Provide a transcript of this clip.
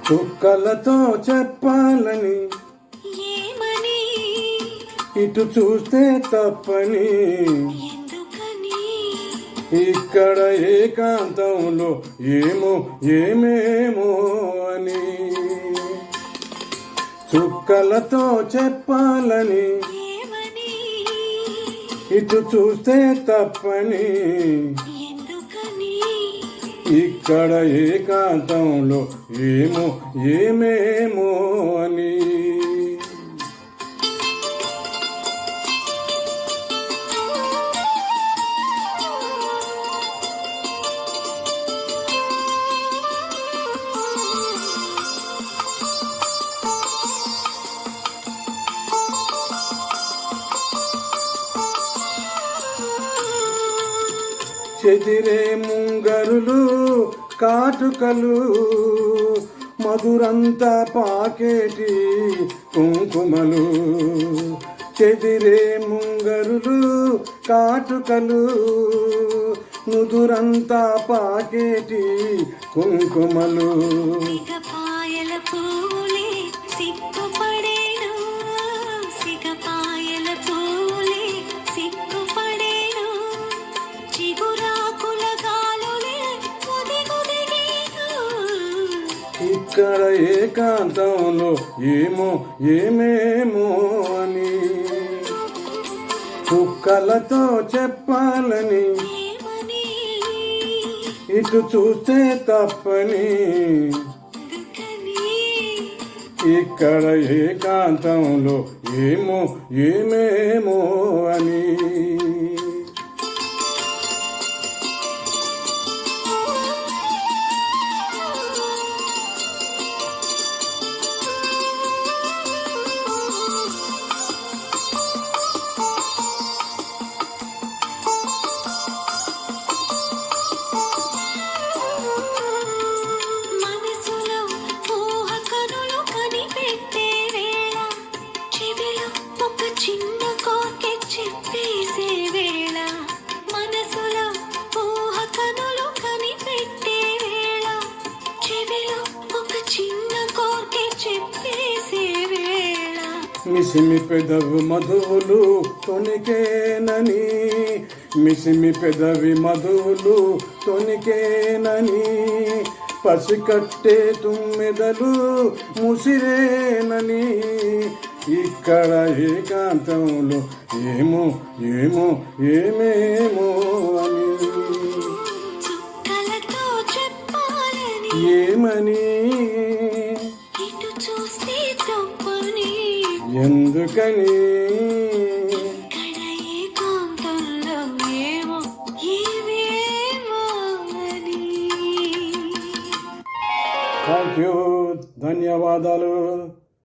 చుక్కలతో చెప్పాలని ఏమని, ఇటు చూస్తే తప్పని, ఎందుకని, ఇక్కడ ఏకాంతంలో ఏమో ఏమేమో అని. చుక్కలతో చెప్పాలని ఏమని, ఇటు చూస్తే తప్పని, ఎందుకని, ఇక్కడ ఏకాంతంలో ఏమో ఏమేమో అని. చెదిరే ముంగరులు కాటుకలు మధురంతా పాకేటి కుంకుమలు. చెదిరే ముంగరులు కాటుకలు ముదురంతా పాకేటి కుంకుమలు. సిగపాయల పూలే సిగ్గుపడేను, సిగపాయల పూలే సిగ్గుపడేను, చిగురాకుల గాలులే ఒదిగొదిగేను. ఇక్కడ ఏకాంతంలో ఏమో ఏమేమో అని. చుక్కలతో చెప్పాలని ఏమని, ఇటు చూస్తే తప్పని, ఎందుకని, ఇక్కడ ఏకాంతంలో ఏమో ఏమేమో అని. మనసులో ఊహ కనులు కనిపెట్టే వేళ, చెవిలో ఒక చిన్న కోకె చెప్పేసే వేళ. మనసులో ఊహ కనులు కనిపెట్టే వేళ, చెవిలో ఒక చిన్న కోకె చెప్పేసే వేళ. మిసిమి పెదవి మధువులు తొనికేనని, మిసిమి పెదవి మధువులు తొనికేనని, పసికట్టే తుమ్మెదలు ముసిరేనని. ఇక్కడ ఏకాంతంలో ఏమో ఏమో ఏమేమో అని. చుక్కలతో చెప్పాలని ఏమని, ఇటు చూస్తే తప్పని, ఎందుకని, ఇక్కడ ఏకాంతంలో ఏమో ఏమేమో అని. థ్యాంక్ యూ, ధన్యవాదాలు.